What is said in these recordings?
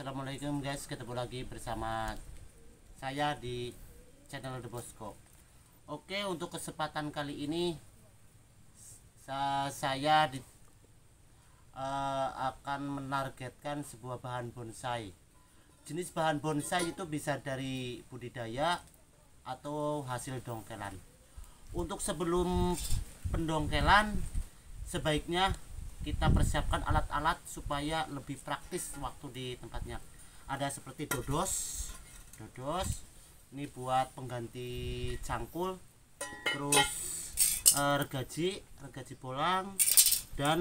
Assalamualaikum guys, ketemu lagi bersama saya di channel The Bosco. Oke, untuk kesempatan kali ini saya akan menargetkan sebuah bahan bonsai. Jenis bahan bonsai itu bisa dari budidaya atau hasil dongkelan. Untuk sebelum pendongkelan, sebaiknya kita persiapkan alat-alat supaya lebih praktis waktu di tempatnya. Ada seperti dodos ini buat pengganti cangkul, terus regaji bolang, dan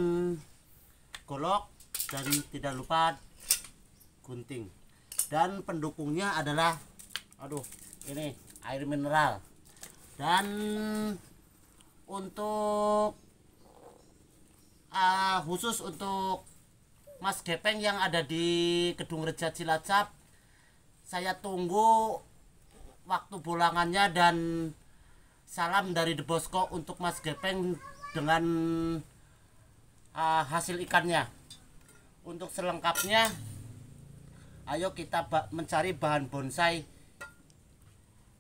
golok, dan tidak lupa gunting. Dan pendukungnya adalah ini air mineral. Dan untuk khusus untuk Mas Gepeng yang ada di Kedung Reja Cilacap, saya tunggu waktu bolangannya, dan salam dari The Bosco untuk Mas Gepeng dengan hasil ikannya. Untuk selengkapnya, ayo kita mencari bahan bonsai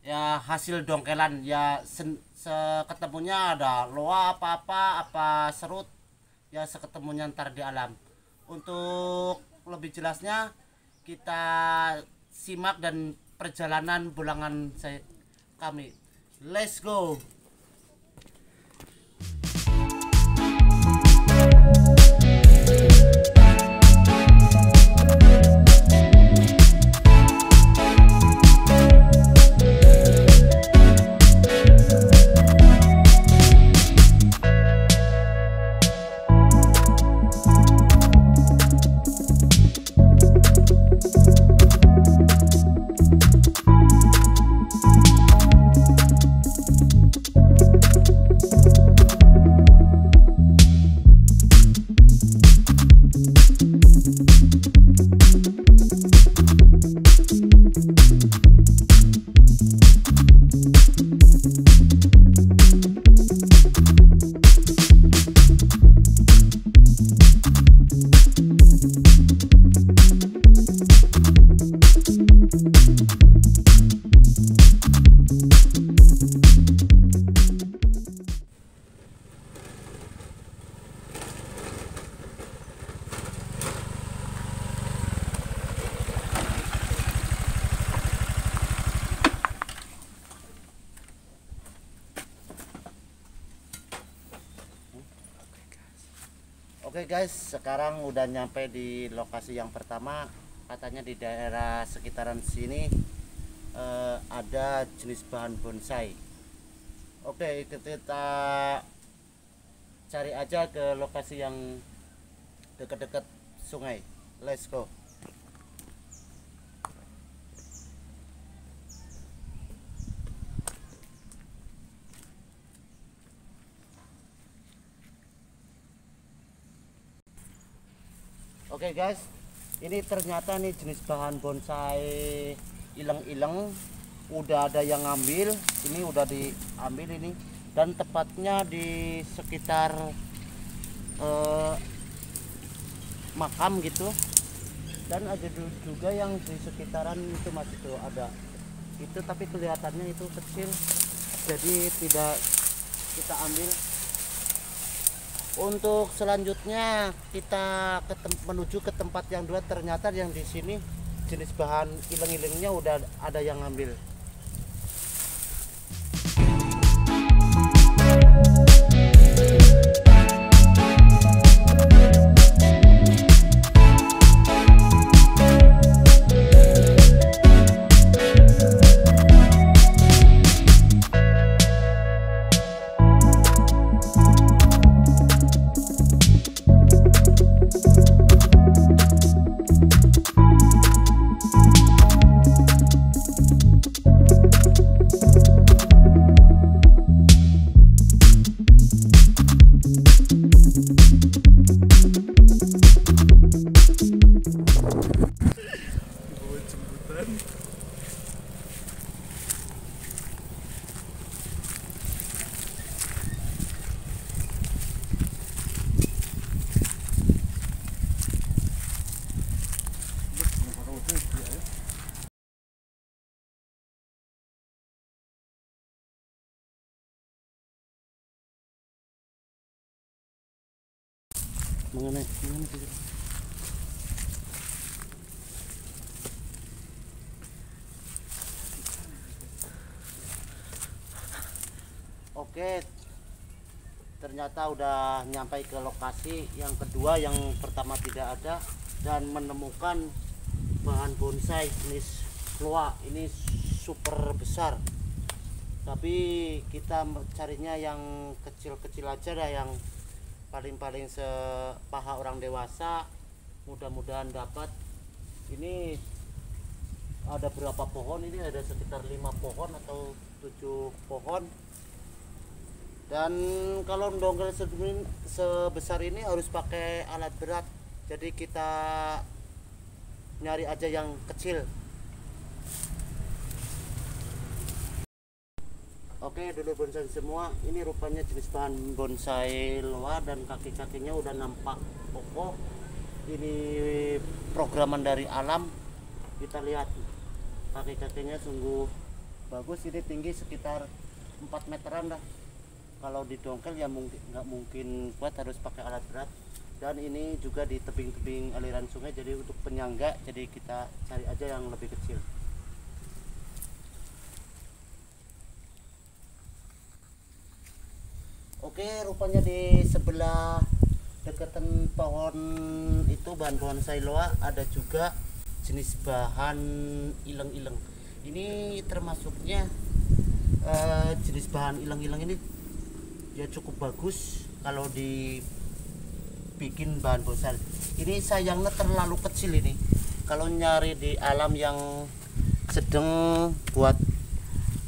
ya, hasil dongkelan ya. Seketemunya ada loa apa serut ya, seketemunya ntar di alam. Untuk lebih jelasnya kita simak dan perjalanan bolangan kami. Let's go. Oke guys, sekarang udah nyampe di lokasi yang pertama. Katanya di daerah sekitaran sini ada jenis bahan bonsai. Oke, kita cari aja ke lokasi yang dekat-dekat sungai. Let's go. Oke guys, ini ternyata nih jenis bahan bonsai ileng-ileng. Udah ada yang ngambil, ini udah diambil ini, dan tepatnya di sekitar makam gitu. Dan ada juga yang di sekitaran itu masih tuh ada itu, tapi kelihatannya itu kecil, jadi tidak kita ambil. Untuk selanjutnya kita menuju ke tempat yang dua. Ternyata yang di sini jenis bahan ileng-ilengnya udah ada yang ngambil. mengenai Oke, ternyata udah nyampe ke lokasi yang kedua. Yang pertama tidak ada, dan menemukan bahan bonsai jenis loa. Ini super besar, tapi kita carinya yang kecil-kecil aja dah, yang paling-paling sepaha orang dewasa. Mudah-mudahan dapat. Ini ada berapa pohon? Ini ada sekitar 5 pohon atau 7 pohon. Dan kalau dongkel sebesar ini harus pakai alat berat, jadi kita nyari aja yang kecil. Oke, dulu bonsai semua. Ini rupanya jenis bahan bonsai loa, dan kaki-kakinya udah nampak kokoh. Ini programan dari alam. Kita lihat kaki-kakinya sungguh bagus. Ini tinggi sekitar 4 meteran dah. Kalau didongkel ya nggak mungkin kuat, harus pakai alat berat. Dan ini juga di tebing-tebing aliran sungai, jadi untuk penyangga, jadi kita cari aja yang lebih kecil. Oke, rupanya di sebelah dekatan pohon itu bahan bonsai loa ada juga jenis bahan ileng-ileng. Ini termasuknya jenis bahan ileng-ileng ini ya cukup bagus kalau dibikin bahan bonsai. Ini sayangnya terlalu kecil ini. Kalau nyari di alam yang sedang buat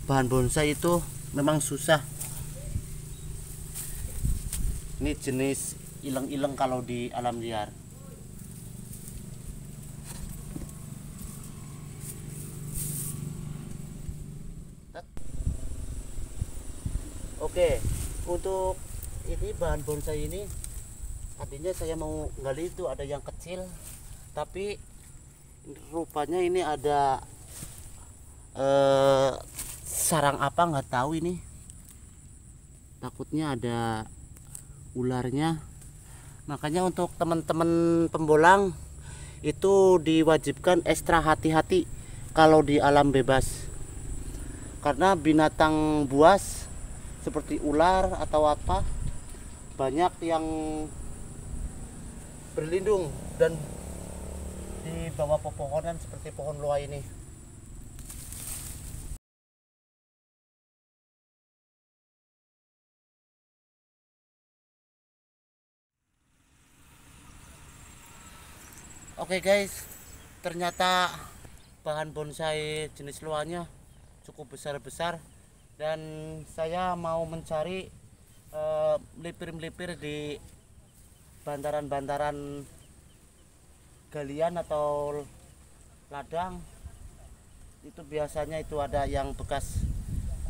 bahan bonsai itu memang susah. Ini jenis ileng-ileng kalau di alam liar. Oke, untuk ini bahan bonsai ini tadinya saya mau gali itu ada yang kecil, tapi rupanya ini ada sarang apa nggak tahu ini. Takutnya ada ularnya. Makanya untuk teman-teman pembolang itu diwajibkan ekstra hati-hati kalau di alam bebas, karena binatang buas seperti ular atau apa banyak yang berlindung dan di bawah pepohonan seperti pohon loa ini. Oke guys, ternyata bahan bonsai jenis loanya cukup besar-besar, dan saya mau mencari melipir-melipir di bantaran-bantaran galian atau ladang. Itu biasanya itu ada yang bekas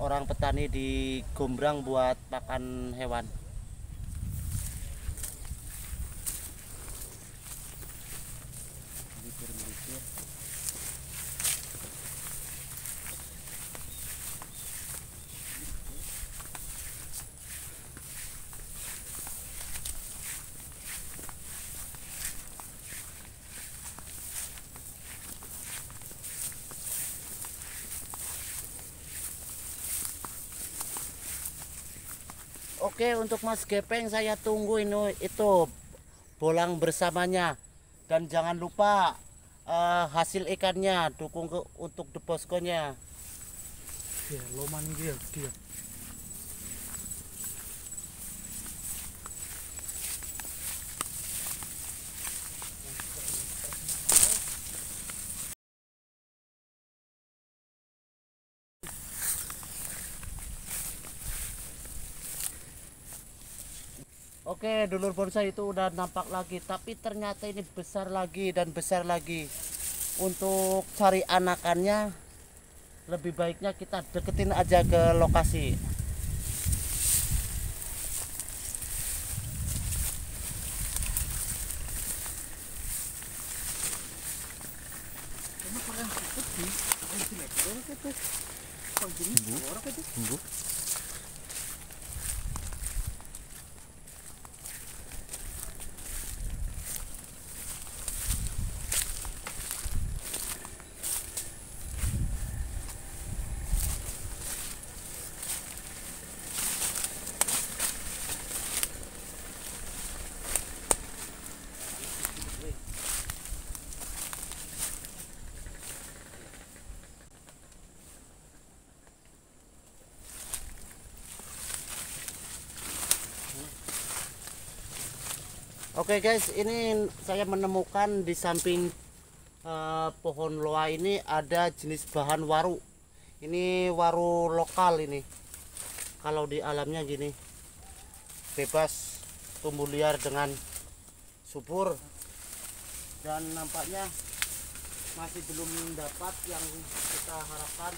orang petani di gombrang buat pakan hewan. Oke, untuk Mas Gepeng saya tunggu ini itu bolang bersamanya, dan jangan lupa hasil ikannya dukung untuk deposkonya. Dia loman dia. Oke, dulur bonsai itu udah nampak lagi, tapi ternyata ini besar lagi dan besar lagi. Untuk cari anakannya lebih baiknya kita deketin aja ke lokasi. Oke guys, ini saya menemukan di samping pohon loa ini ada jenis bahan waru. Ini waru lokal ini. Kalau di alamnya gini, bebas tumbuh liar dengan subur, dan nampaknya masih belum dapat yang kita harapkan.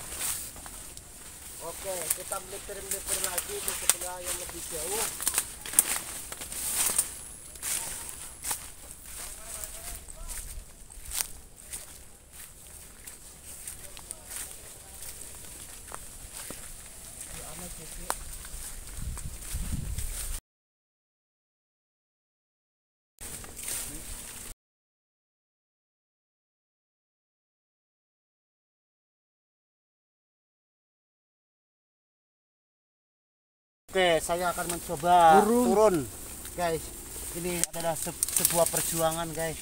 Oke, kita melipir lagi ke sebelah yang lebih jauh. Oke, saya akan mencoba turun, guys. Ini adalah sebuah perjuangan, guys.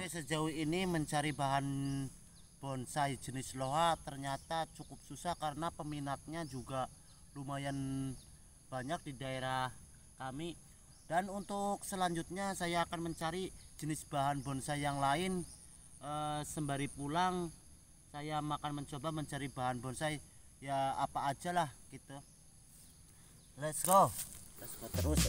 Sejauh ini mencari bahan bonsai jenis loha ternyata cukup susah karena peminatnya juga lumayan banyak di daerah kami. Dan untuk selanjutnya saya akan mencari jenis bahan bonsai yang lain. Sembari pulang saya akan mencoba mencari bahan bonsai ya apa aja lah gitu. Let's go terus.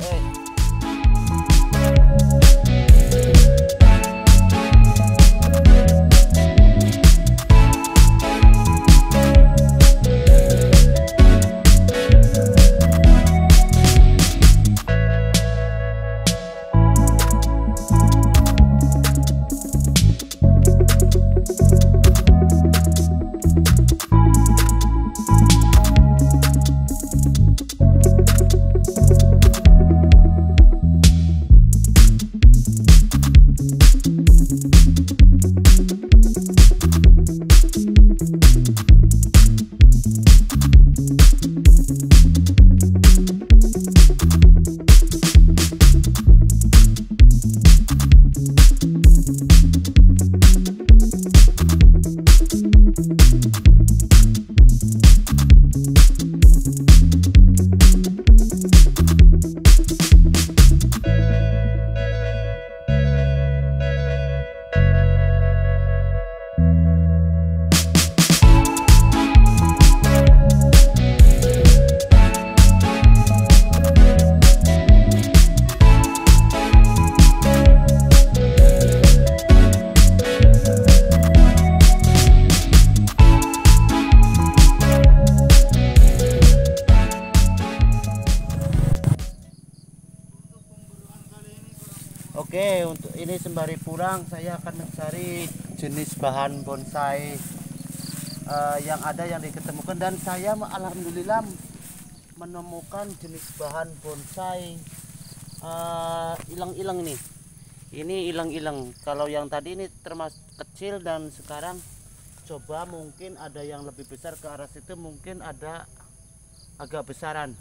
Oke, untuk ini sembari pulang saya akan mencari jenis bahan bonsai yang ada yang diketemukan, dan saya alhamdulillah menemukan jenis bahan bonsai ilang-ilang nih. Ini ilang-ilang. Kalau yang tadi ini termasuk kecil, dan sekarang coba mungkin ada yang lebih besar ke arah situ, mungkin ada agak besaran.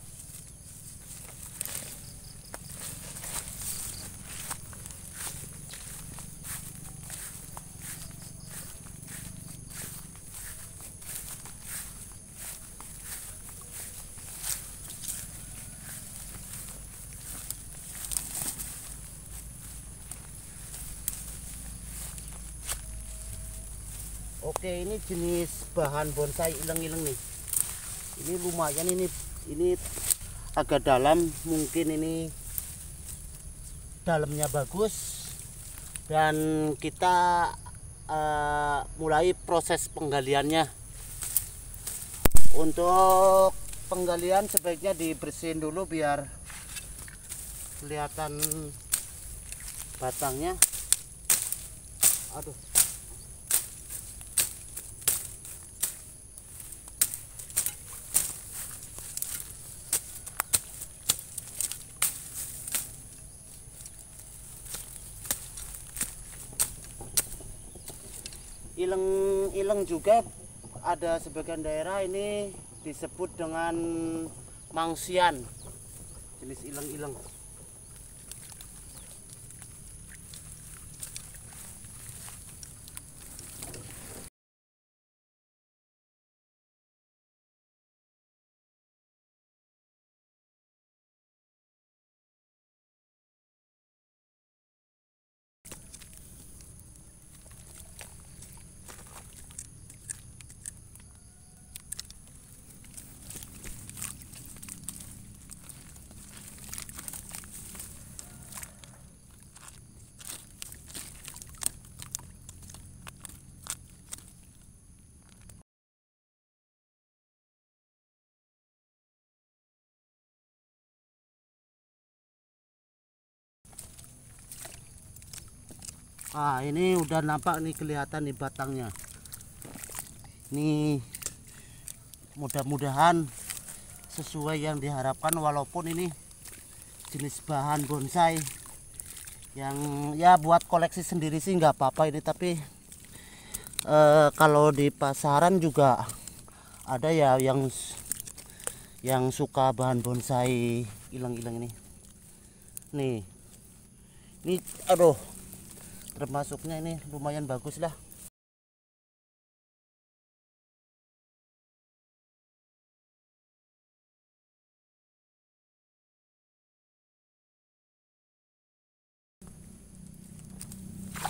Oke, ini jenis bahan bonsai ilang-ilang nih. Ini lumayan, ini agak dalam, mungkin ini dalamnya bagus, dan kita mulai proses penggaliannya. Untuk penggalian sebaiknya dibersihin dulu biar kelihatan batangnya. Aduh, ilang-ilang juga ada sebagian daerah ini disebut dengan mangsian, jenis ileng-ileng. Ah, ini udah nampak nih, kelihatan nih batangnya. Ini mudah-mudahan sesuai yang diharapkan, walaupun ini jenis bahan bonsai yang ya buat koleksi sendiri sih nggak apa-apa ini, tapi kalau di pasaran juga ada ya yang suka bahan bonsai ileng-ileng ini. Ini aduh, termasuknya ini lumayan bagus lah.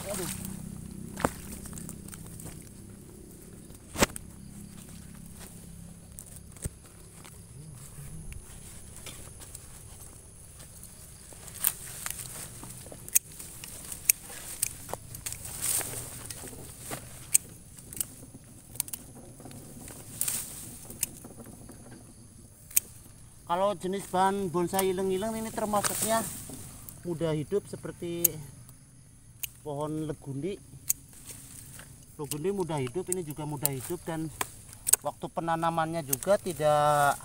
Aduh. Kalau jenis bahan bonsai ileng-ileng ini termasuknya mudah hidup, seperti pohon legundi. Legundi mudah hidup, ini juga mudah hidup, dan waktu penanamannya juga tidak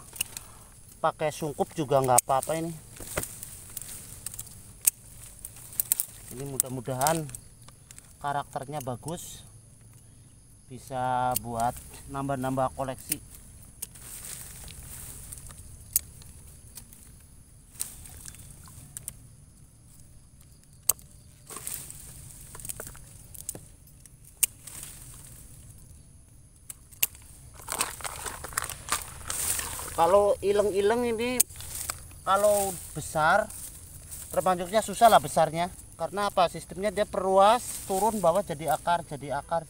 pakai sungkup juga nggak apa-apa ini. Ini mudah-mudahan karakternya bagus, bisa buat nambah-nambah koleksi. Kalau ileng-ileng ini kalau besar terpancuknya susah lah besarnya, karena apa, sistemnya dia peruas turun bawah jadi akar, jadi akar.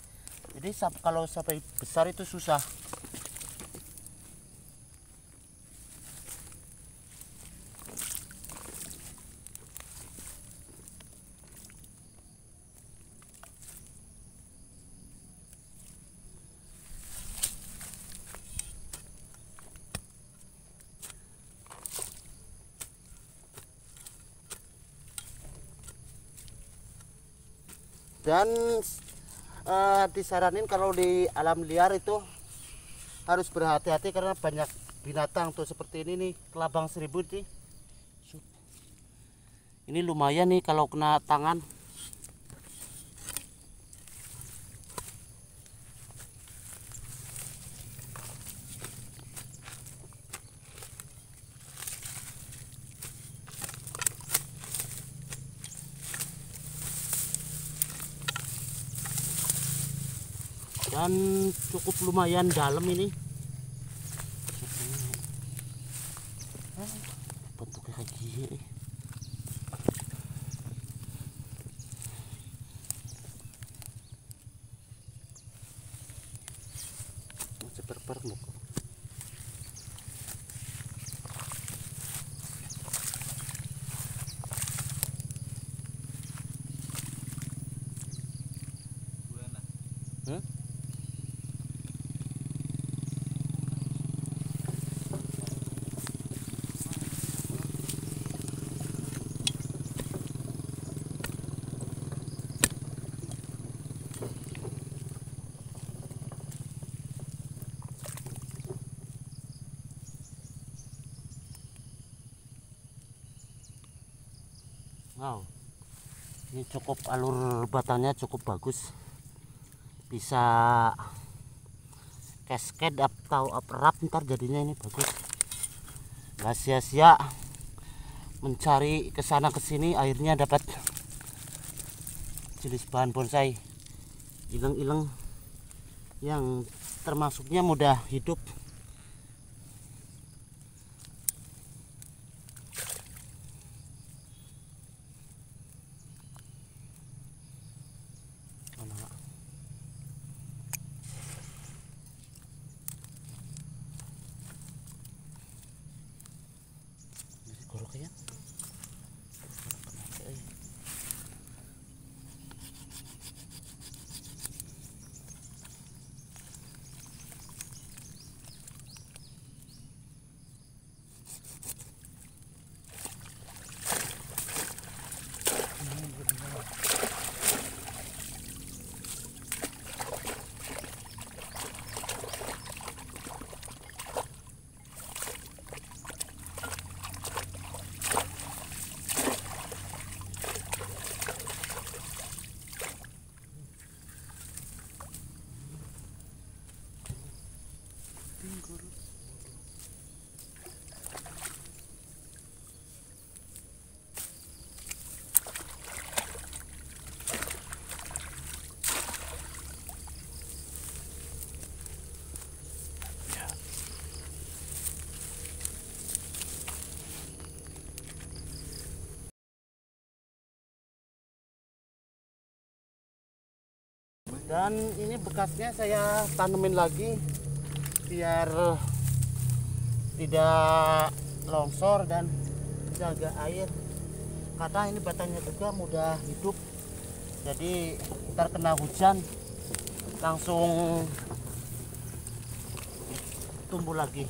Jadi kalau sampai besar itu susah. Dan disaranin kalau di alam liar itu harus berhati-hati, karena banyak binatang tuh seperti ini nih, kelabang seribu nih. Ini lumayan nih kalau kena tangan. Dan cukup lumayan dalam ini. Bentuknya kayak gini. Masih berpermuk. Wow, ini cukup, alur batangnya cukup bagus, bisa cascade atau uprap, ntar jadinya ini bagus. Nggak sia-sia mencari kesana kesini, akhirnya dapat jenis bahan bonsai ileng-ileng yang termasuknya mudah hidup. Goroknya dan ini bekasnya saya tanemin lagi biar tidak longsor dan jaga air, karena ini batangnya juga mudah hidup, jadi ntar kena hujan langsung tumbuh lagi.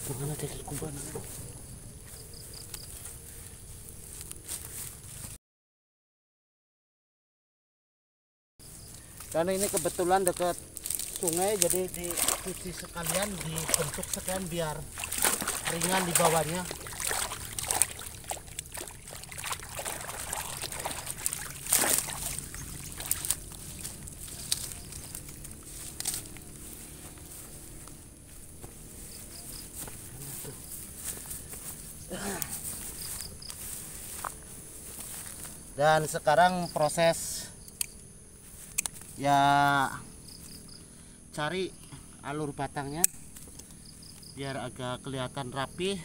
Gimana teknik kumpulan? Karena ini kebetulan dekat sungai, jadi dicuci sekalian, dibentuk sekalian biar ringan di bawahnya. Dan sekarang proses ya cari alur batangnya biar agak kelihatan rapi.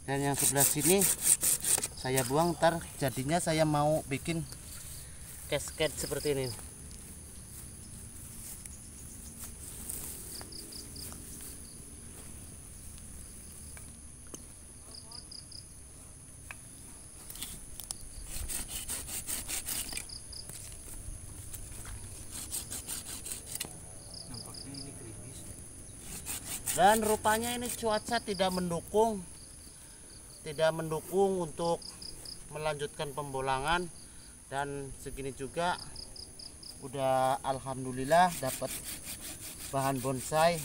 Dan yang sebelah sini saya buang, ntar jadinya saya mau bikin cascade seperti ini. Nampaknya ini krimis. Dan rupanya ini cuaca tidak mendukung untuk melanjutkan pembolangan, dan segini juga udah alhamdulillah dapat bahan bonsai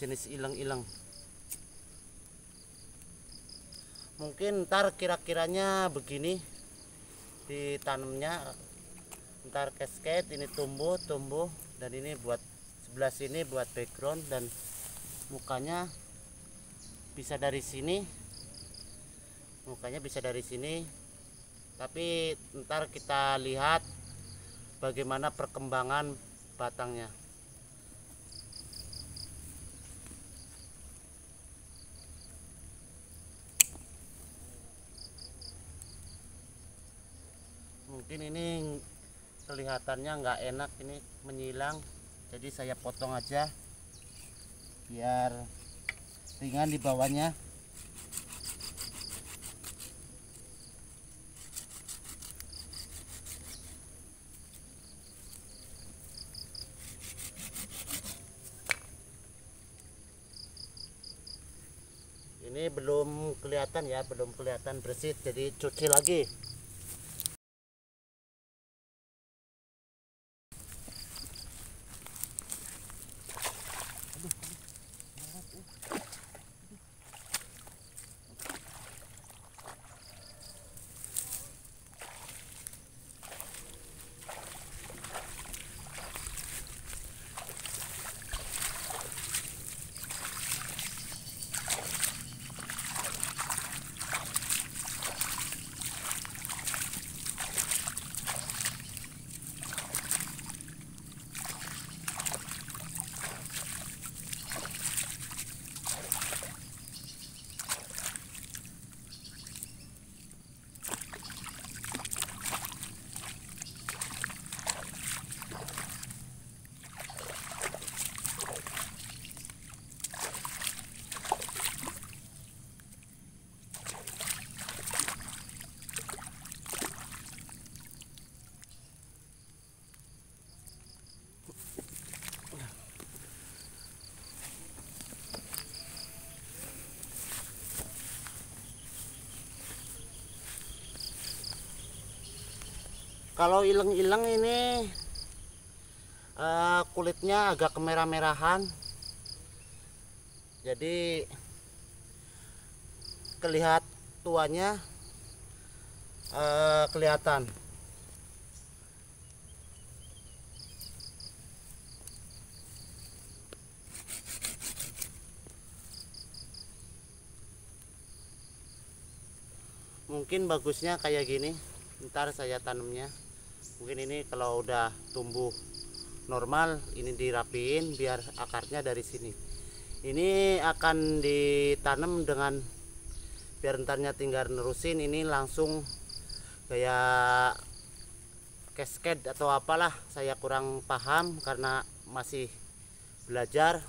jenis ileng-ileng. Mungkin ntar kira-kiranya begini ditanamnya, ntar cascade ini tumbuh dan ini buat sebelah sini buat background, dan mukanya bisa dari sini, tapi ntar kita lihat bagaimana perkembangan batangnya. Mungkin ini kelihatannya nggak enak, ini menyilang, jadi saya potong aja biar ringan di bawahnya. ini belum kelihatan ya, belum kelihatan bersih, jadi cuci lagi. Kalau ileng-ileng ini kulitnya agak kemerah-merahan, jadi kelihatan tuanya kelihatan. Mungkin bagusnya kayak gini, ntar saya tanamnya. Mungkin ini kalau udah tumbuh normal, ini dirapiin biar akarnya dari sini. Ini akan ditanam dengan biar entarnya tinggal nerusin, ini langsung kayak cascade atau apalah, saya kurang paham karena masih belajar.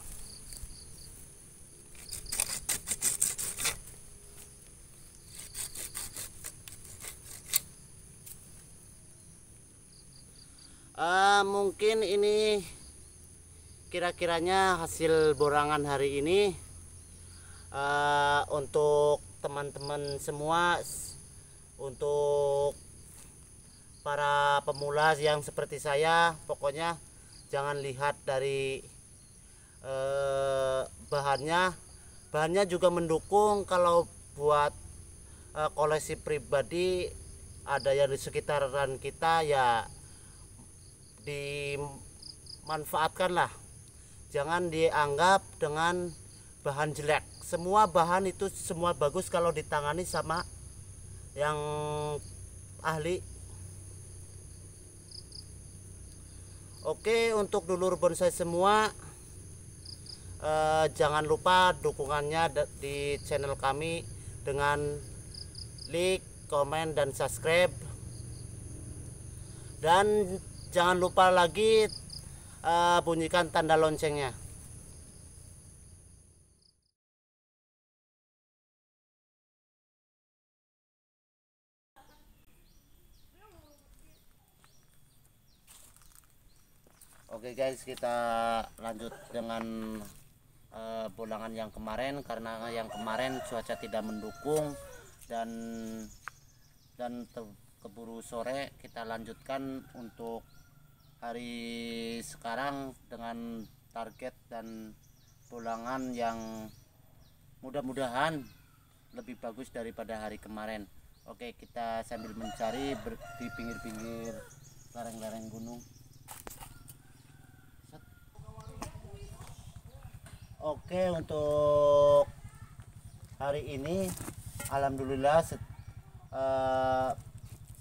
Mungkin ini kira-kiranya hasil borangan hari ini. Untuk teman-teman semua, untuk para pemula yang seperti saya, pokoknya jangan lihat dari bahannya juga mendukung. Kalau buat koleksi pribadi, ada yang di sekitaran kita ya dimanfaatkan lah, jangan dianggap dengan bahan jelek. Semua bahan itu semua bagus kalau ditangani sama yang ahli. Oke, untuk dulur bonsai semua, jangan lupa dukungannya di channel kami dengan like, komen, dan subscribe. Dan jangan lupa lagi bunyikan tanda loncengnya. Oke guys, kita lanjut dengan bolangan yang kemarin. Karena yang kemarin cuaca tidak mendukung dan keburu sore, kita lanjutkan untuk hari sekarang dengan target dan bolangan yang mudah-mudahan lebih bagus daripada hari kemarin. Oke, kita sambil mencari di pinggir-pinggir lereng-lereng gunung. Oke, untuk hari ini alhamdulillah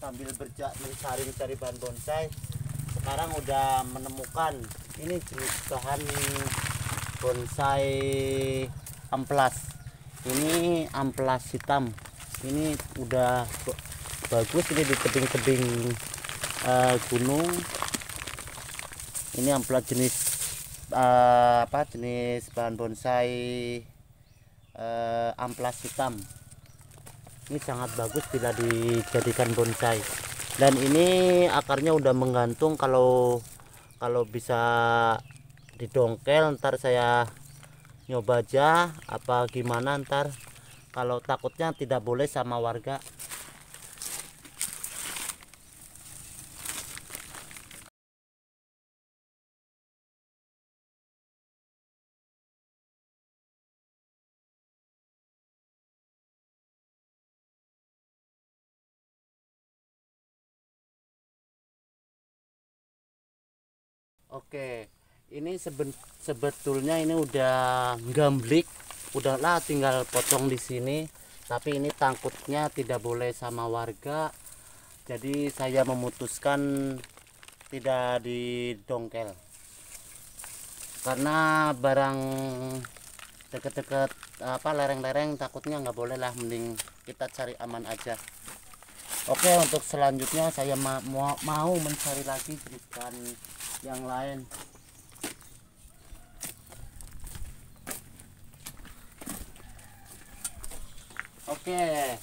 sambil mencari bahan bonsai, sekarang udah menemukan ini jenis bahan bonsai amplas. Ini amplas hitam, ini udah bagus, ini di tebing-tebing gunung. Ini amplas jenis jenis bahan bonsai amplas hitam. Ini sangat bagus bila dijadikan bonsai. Dan ini akarnya udah menggantung. Kalau bisa didongkel, ntar saya nyoba aja apa gimana ntar. Kalau takutnya tidak boleh sama warga. Oke, ini sebetulnya ini udah gamblik, udahlah tinggal potong di sini. Tapi ini takutnya tidak boleh sama warga, jadi saya memutuskan tidak didongkel. Karena barang deket-deket apa lereng-lereng takutnya nggak boleh lah, mending kita cari aman aja. Oke, untuk selanjutnya saya mau mencari lagi ikan yang lain. Oke,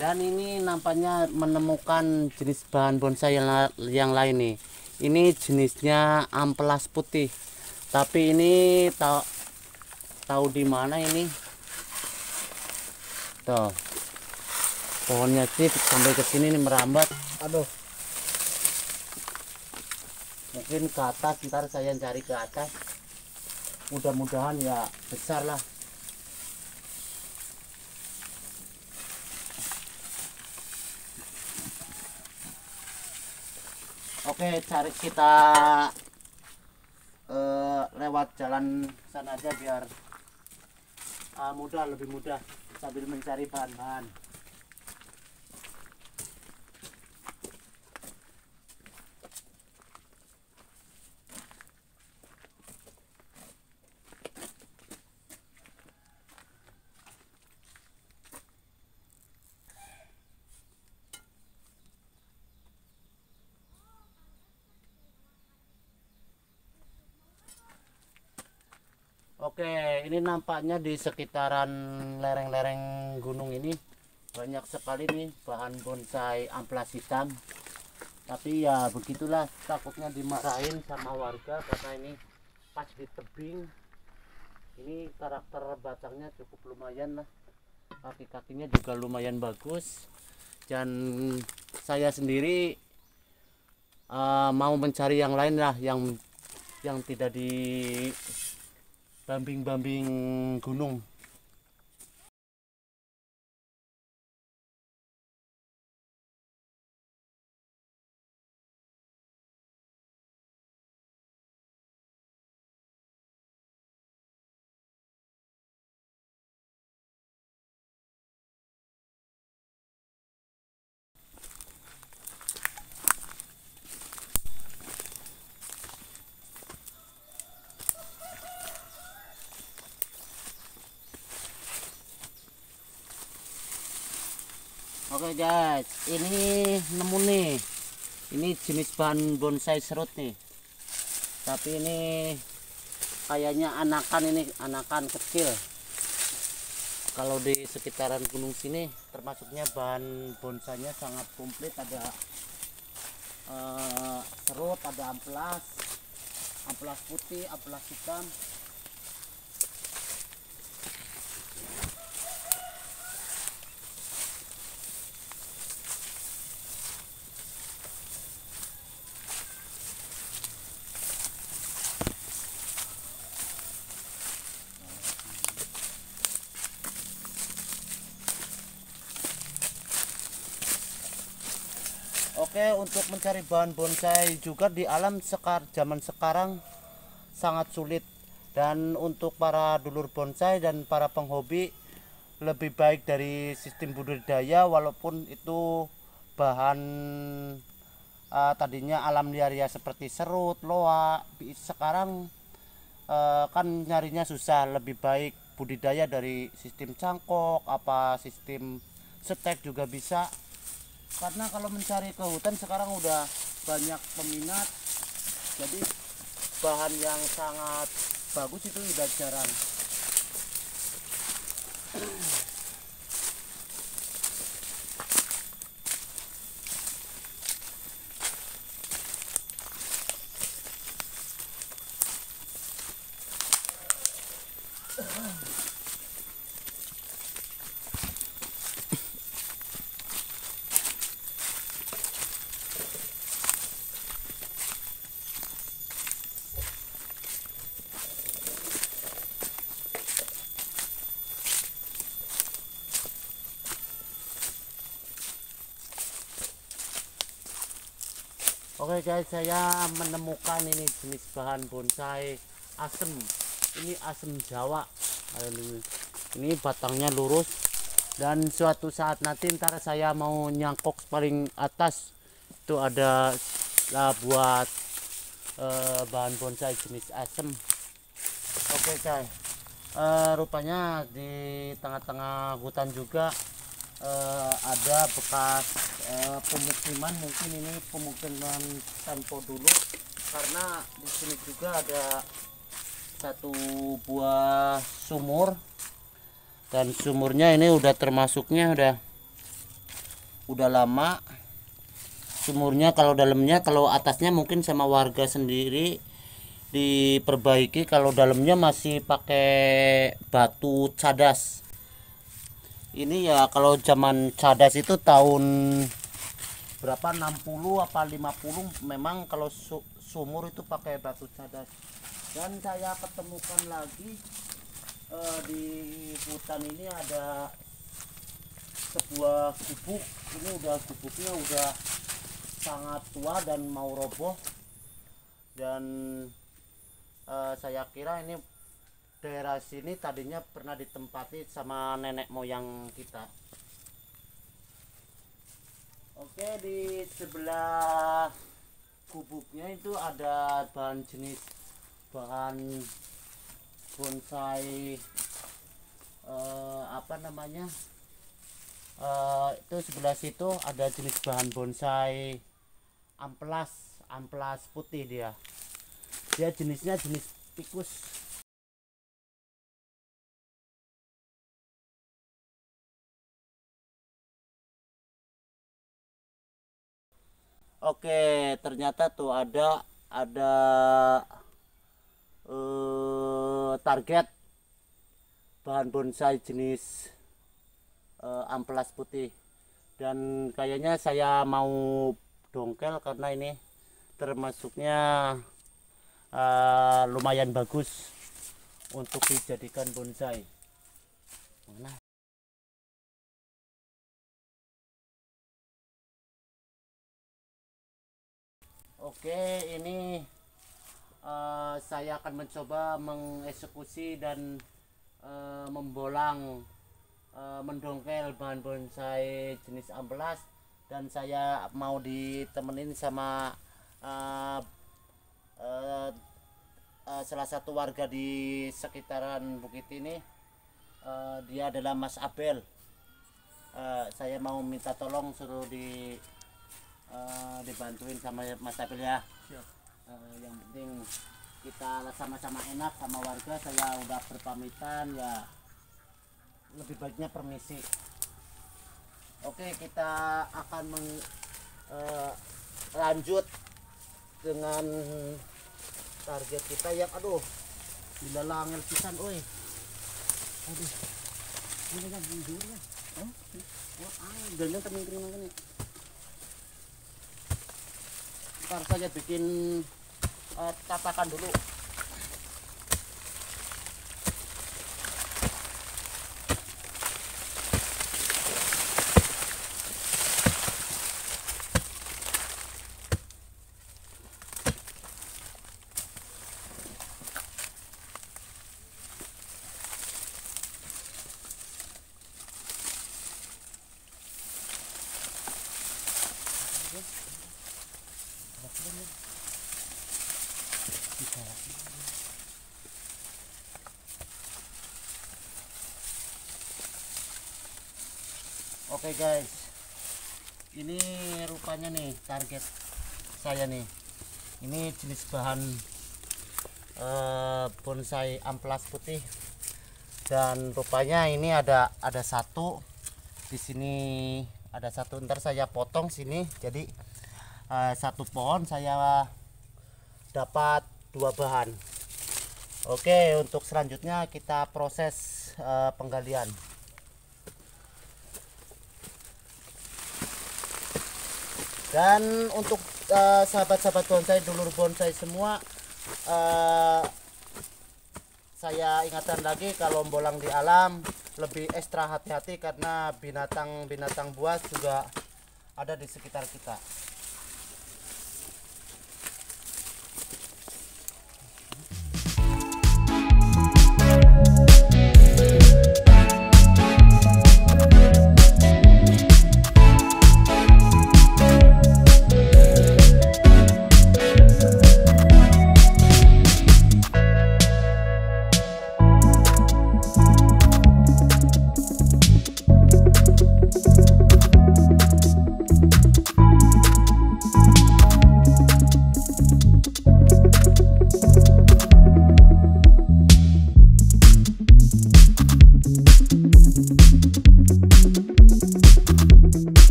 dan ini nampaknya menemukan jenis bahan bonsai yang lain nih. Ini jenisnya amplas putih, tapi ini tahu di mana ini? Tuh, pohonnya sih sampai ke sini nih merambat. Aduh, mungkin ke atas, ntar saya cari ke atas. Mudah-mudahan ya besar lah. Oke, cari kita lewat jalan sana aja biar lebih mudah sambil mencari bahan-bahan. Oke, ini nampaknya di sekitaran lereng-lereng gunung ini banyak sekali nih bahan bonsai amplas hitam. Tapi ya begitulah, takutnya dimarahin sama warga karena ini pas di tebing. Ini karakter batangnya cukup lumayan lah, kaki-kakinya juga lumayan bagus. Dan saya sendiri mau mencari yang lain lah, yang tidak di bambing-bambing gunung. Oke guys, ini nemu nih. Ini jenis bahan bonsai serut nih. Tapi ini kayaknya anakan kecil. Kalau di sekitaran gunung sini termasuknya bahan bonsainya sangat komplit. Ada serut, ada amplas putih, amplas hitam. Oke, untuk mencari bahan bonsai juga di alam zaman sekarang sangat sulit. Dan untuk para dulur bonsai dan para penghobi lebih baik dari sistem budidaya, walaupun itu bahan tadinya alam liar ya seperti serut, loa. Sekarang kan nyarinya susah, lebih baik budidaya dari sistem cangkok, apa sistem setek juga bisa. Karena kalau mencari ke hutan sekarang udah banyak peminat, jadi bahan yang sangat bagus itu udah jarang. Oke guys, saya menemukan ini jenis bahan bonsai asem. Ini asem Jawa. Ini batangnya lurus, dan suatu saat nanti ntar saya mau nyangkok paling atas itu ada lah buat bahan bonsai jenis asem. Oke guys, rupanya di tengah-tengah hutan juga ada bekas pemukiman. Mungkin ini pemukiman Tempo dulu, karena di sini juga ada satu buah sumur, dan sumurnya ini udah termasuknya udah lama sumurnya. Kalau dalamnya, kalau atasnya mungkin sama warga sendiri diperbaiki, kalau dalamnya masih pakai batu cadas. Ini ya kalau zaman cadas itu tahun berapa, 60 apa 50, memang kalau sumur itu pakai batu cadas. Dan saya ketemukan lagi di hutan ini ada sebuah gubuk. Ini gubuknya udah sangat tua dan mau roboh, dan saya kira ini daerah sini tadinya pernah ditempati sama nenek moyang kita. Oke, di sebelah gubuknya itu ada bahan bonsai apa namanya, itu sebelah situ ada jenis bahan bonsai amplas putih. Dia jenisnya jenis ficus. Oke, ternyata tuh ada target bahan bonsai jenis amplas putih, dan kayaknya saya mau dongkel karena ini termasuknya lumayan bagus untuk dijadikan bonsai. Mana? Oke, ini saya akan mencoba mengeksekusi dan membolang, mendongkel bahan bonsai jenis amplas, dan saya mau ditemenin sama salah satu warga di sekitaran bukit ini. Dia adalah Mas Abel. Saya mau minta tolong suruh dibantuin sama Mas Abel ya. Yang penting kita sama-sama enak sama warga. Saya udah berpamitan ya, lebih baiknya permisi. Oke, kita akan lanjut dengan target kita yang dilalangel pisan. Oi, aduh, ini kan bundurnya. Ganyan kering ini. Ntar saja bikin tatakan dulu. Oke guys, ini rupanya nih target saya nih. Ini jenis bahan bonsai amplas putih, dan rupanya ini ada satu di sini, ada satu. Ntar saya potong sini, jadi satu pohon saya dapat 2 bahan. Oke, untuk selanjutnya kita proses penggalian. Dan untuk sahabat-sahabat bonsai, dulur bonsai semua, saya ingatkan lagi, kalau bolang di alam lebih ekstra hati-hati, karena binatang buas juga ada di sekitar kita.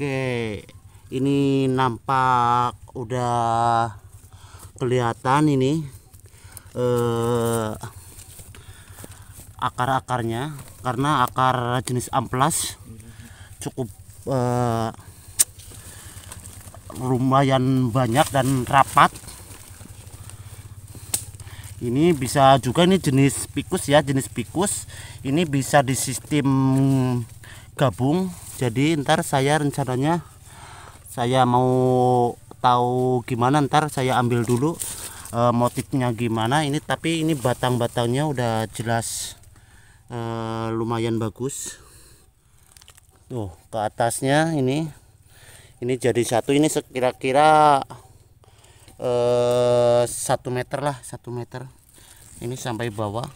Oke, ini nampak udah kelihatan ini akar-akarnya, karena akar jenis amplas cukup lumayan banyak dan rapat. Ini bisa juga, ini jenis ficus ya, jenis ficus. Ini bisa di sistem gabung. Jadi ntar saya rencananya, saya mau tahu gimana, ntar saya ambil dulu motifnya gimana ini. Tapi ini batang-batangnya udah jelas lumayan bagus. Tuh ke atasnya ini jadi satu, ini sekira-kira 1 meter lah, 1 meter ini sampai bawah.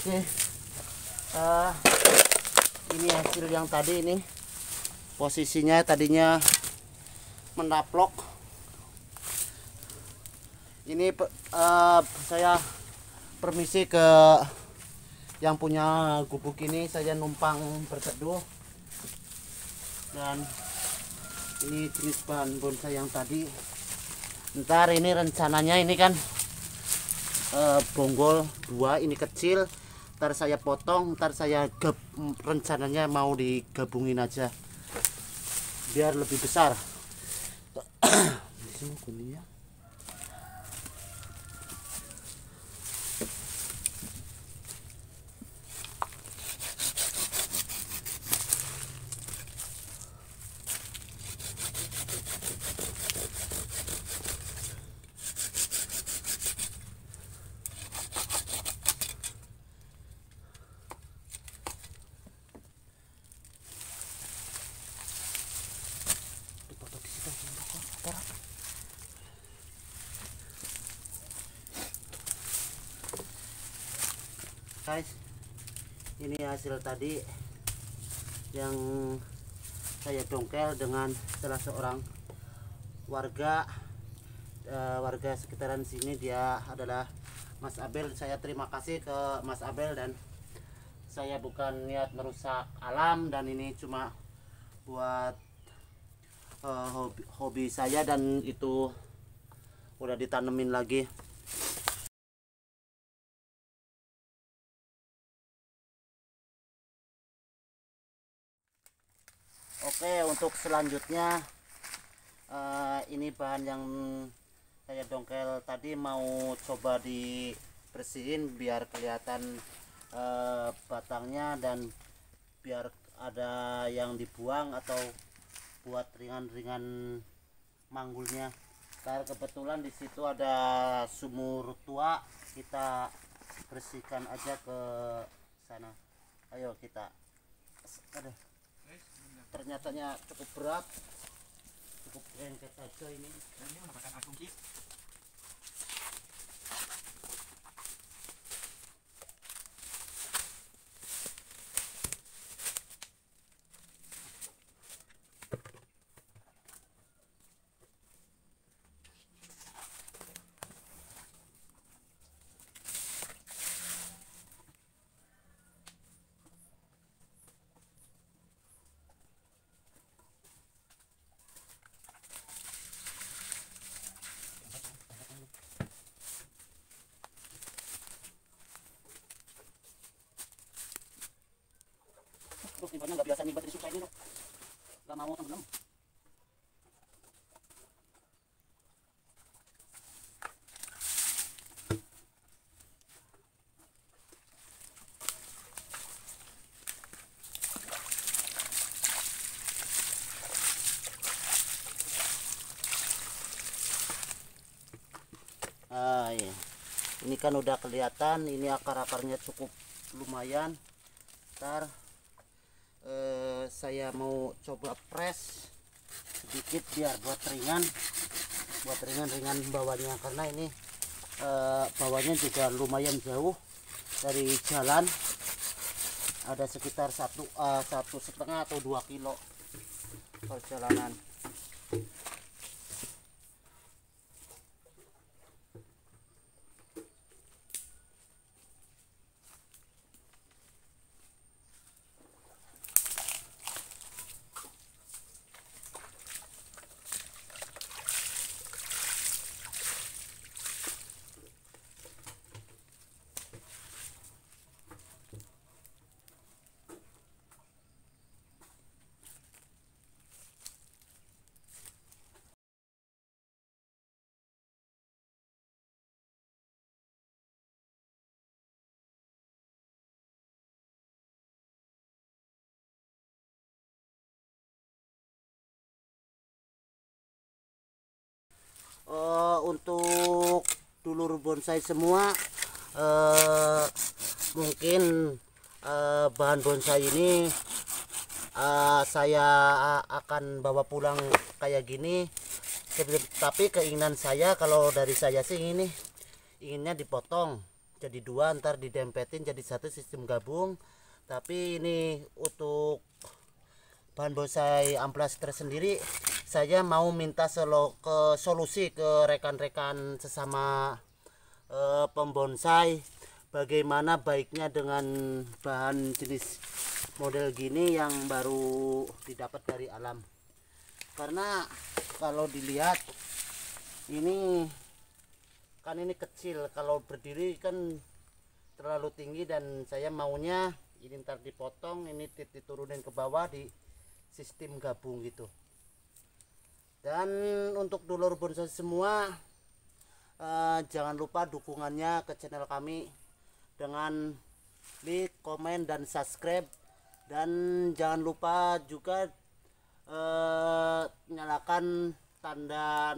Oke. Ini hasil yang tadi ini. Posisinya tadinya menaplok. Ini saya permisi ke yang punya gubuk ini, saya numpang berteduh. Dan ini jenis bahan bonsai yang tadi. Ntar ini rencananya ini kan bonggol 2 ini kecil, ntar saya potong, ntar saya rencananya mau digabungin aja biar lebih besar. Di sini kuningnya. Guys, ini hasil tadi yang saya dongkel dengan salah seorang warga warga sekitaran sini. Dia adalah Mas Abel. Saya terima kasih ke Mas Abel, dan saya bukan niat merusak alam, dan ini cuma buat hobi saya, dan itu udah ditanemin lagi. Oke, untuk selanjutnya ini bahan yang saya dongkel tadi mau coba dibersihin biar kelihatan batangnya, dan biar ada yang dibuang atau buat ringan-ringan manggulnya. Karena kebetulan di situ ada sumur tua, kita bersihkan aja ke sana. Ayo kita. Aduh. Ternyatanya cukup berat, cukup lengket aja ini. Ini mendapatkan asumsi. Terus timbannya nggak biasa nimbat di susah ini, nggak mau tenggelam. Iya. Ini kan udah kelihatan, ini akar-akarnya cukup lumayan. Ntar saya mau coba press sedikit biar buat ringan bawahnya, karena ini bawahnya juga lumayan jauh dari jalan, ada sekitar 1,5 atau 2 kilo perjalanan. Untuk dulur bonsai semua, mungkin bahan bonsai ini saya akan bawa pulang kayak gini, tapi keinginan saya, kalau dari saya sih ini inginnya dipotong jadi dua, ntar didempetin jadi satu sistem gabung. Tapi ini untuk bahan bonsai amplas tersendiri, saya mau minta solusi ke rekan-rekan sesama pembonsai, bagaimana baiknya dengan bahan jenis model gini yang baru didapat dari alam. Karena kalau dilihat ini kan ini kecil, kalau berdiri kan terlalu tinggi, dan saya maunya ini ntar dipotong, ini diturunin ke bawah di sistem gabung gitu. Dan untuk dulur bonsai semua, jangan lupa dukungannya ke channel kami dengan like, komen, dan subscribe. Dan jangan lupa juga nyalakan tanda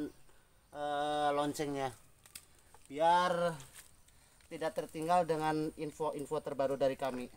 loncengnya biar tidak tertinggal dengan info-info terbaru dari kami.